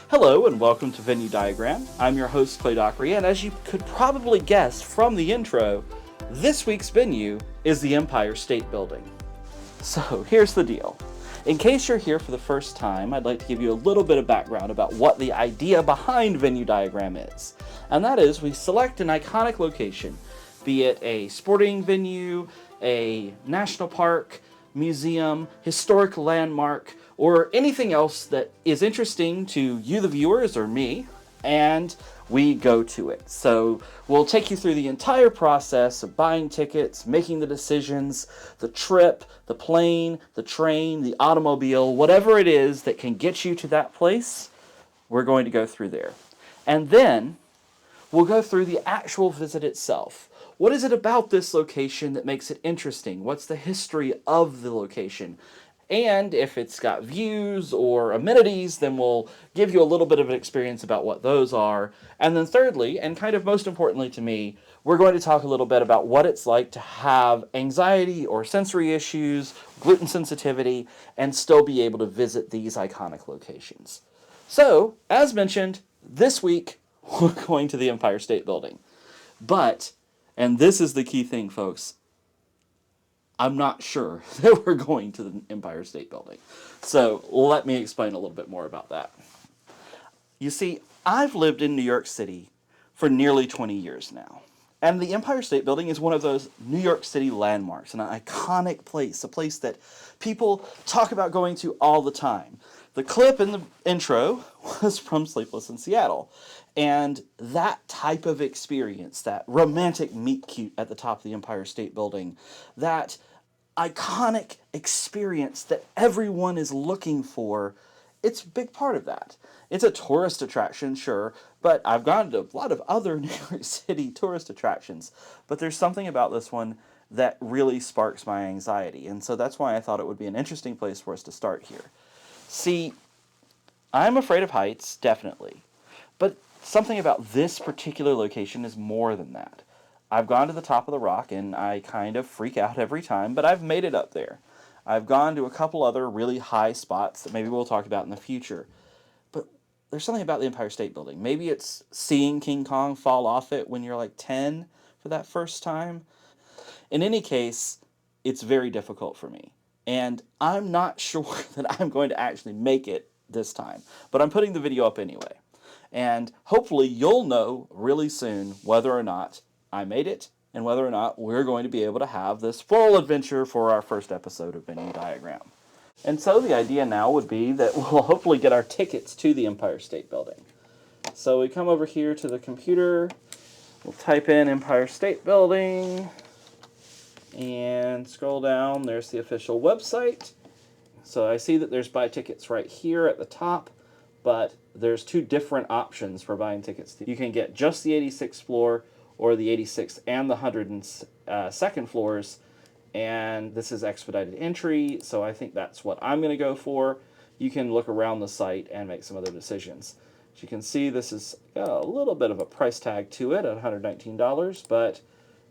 Hello and welcome to Venue Diagram. I'm your host Clay Dockery, and as you could probably guess from the intro, this week's venue is the Empire State Building. So here's the deal. In case you're here for the first time, I'd like to give you a little bit of background about what the idea behind Venue Diagram is. And that is, we select an iconic location, be it a sporting venue, a national park, museum, historic landmark, or anything else that is interesting to you, the viewers, or me, and we go to it. So we'll take you through the entire process of buying tickets, making the decisions, the trip, the plane, the train, the automobile, whatever it is that can get you to that place, we're going to go through there. And then we'll go through the actual visit itself. What is it about this location that makes it interesting? What's the history of the location? And if it's got views or amenities, then we'll give you a little bit of an experience about what those are. And then thirdly, and kind of most importantly to me, we're going to talk a little bit about what it's like to have anxiety or sensory issues, gluten sensitivity, and still be able to visit these iconic locations. So, as mentioned, this week we're going to the Empire State Building. But, and this is the key thing, folks, I'm not sure that we're going to the Empire State Building. So let me explain a little bit more about that. You see, I've lived in New York City for nearly 20 years now. And the Empire State Building is one of those New York City landmarks, an iconic place, a place that people talk about going to all the time. The clip in the intro was from Sleepless in Seattle. And that type of experience, that romantic meet cute at the top of the Empire State Building, that iconic experience that everyone is looking for, it's a big part of that. It's a tourist attraction, sure, but I've gone to a lot of other New York City tourist attractions, but there's something about this one that really sparks my anxiety, and so that's why I thought it would be an interesting place for us to start here. See, I'm afraid of heights, definitely, but something about this particular location is more than that. I've gone to the top of the rock and I kind of freak out every time, but I've made it up there. I've gone to a couple other really high spots that maybe we'll talk about in the future. But there's something about the Empire State Building. Maybe it's seeing King Kong fall off it when you're like 10 for that first time. In any case, it's very difficult for me. And I'm not sure that I'm going to actually make it this time. But I'm putting the video up anyway. And hopefully you'll know really soon whether or not I made it and whether or not we're going to be able to have this full adventure for our first episode of Venue Diagram. And so the idea now would be that we'll hopefully get our tickets to the Empire State Building. So we come over here to the computer, we'll type in Empire State Building, and scroll down, there's the official website. So I see that there's buy tickets right here at the top, but there's two different options for buying tickets. You can get just the 86th floor or the 86th and the 102nd floors, and this is expedited entry, so I think that's what I'm going to go for. You can look around the site and make some other decisions. As you can see, this is got a little bit of a price tag to it at $119, but,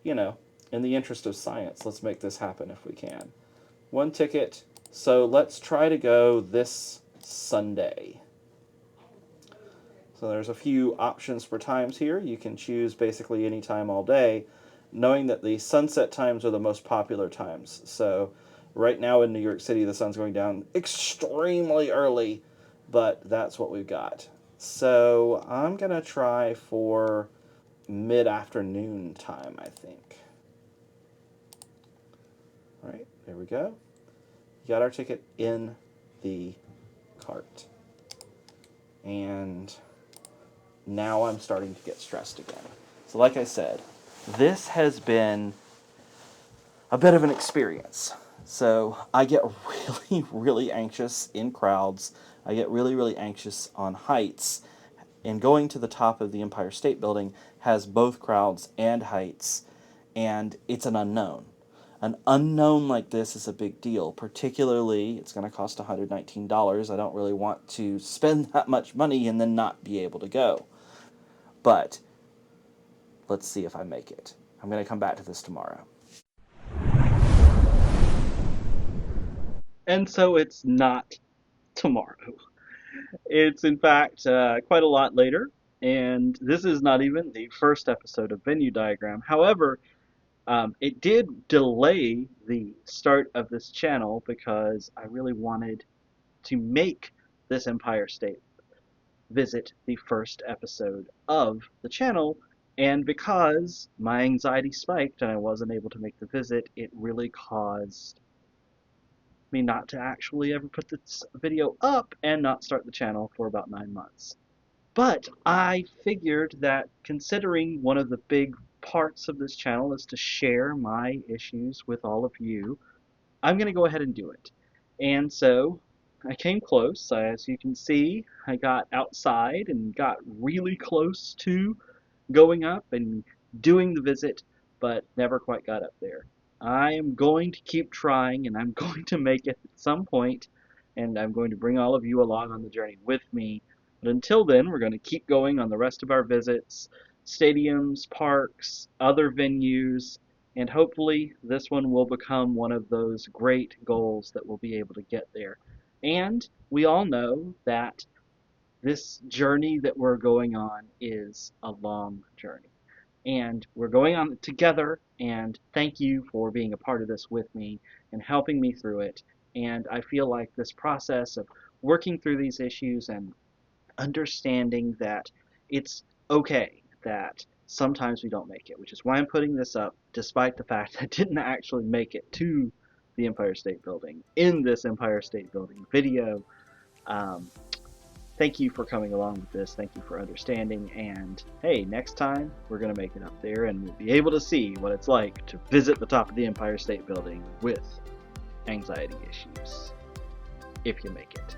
you know, in the interest of science, let's make this happen if we can. One ticket, so let's try to go this Sunday. So there's a few options for times here. You can choose basically any time all day, knowing that the sunset times are the most popular times. So right now in New York City, the sun's going down extremely early, but that's what we've got. So I'm going to try for mid-afternoon time, I think. All right, there we go. We got our ticket in the cart. And now I'm starting to get stressed again. So like I said, this has been a bit of an experience. So I get really, really anxious in crowds. I get really, really anxious on heights. And going to the top of the Empire State Building has both crowds and heights. And it's an unknown. An unknown like this is a big deal. Particularly, it's going to cost $119. I don't really want to spend that much money and then not be able to go. But let's see if I make it. I'm going to come back to this tomorrow. And so it's not tomorrow. It's in fact quite a lot later, and this is not even the first episode of Venue Diagram. However, it did delay the start of this channel because I really wanted to make this Empire State visit the first episode of the channel, and because my anxiety spiked and I wasn't able to make the visit, it really caused me not to actually ever put this video up and not start the channel for about 9 months. But I figured that considering one of the big parts of this channel is to share my issues with all of you, I'm going to go ahead and do it. And so I came close. As you can see, I got outside and got really close to going up and doing the visit, but never quite got up there. I am going to keep trying, and I'm going to make it at some point, and I'm going to bring all of you along on the journey with me. But until then, we're going to keep going on the rest of our visits, stadiums, parks, other venues, and hopefully this one will become one of those great goals that we'll be able to get there. And we all know that this journey that we're going on is a long journey. And we're going on it together, and thank you for being a part of this with me and helping me through it. And I feel like this process of working through these issues and understanding that it's okay that sometimes we don't make it, which is why I'm putting this up, despite the fact I didn't actually make it to the Empire State Building in this Empire State Building video. Thank you for coming along with this. Thank you for understanding. And hey, next time we're going to make it up there and we'll be able to see what it's like to visit the top of the Empire State Building with anxiety issues. If you make it.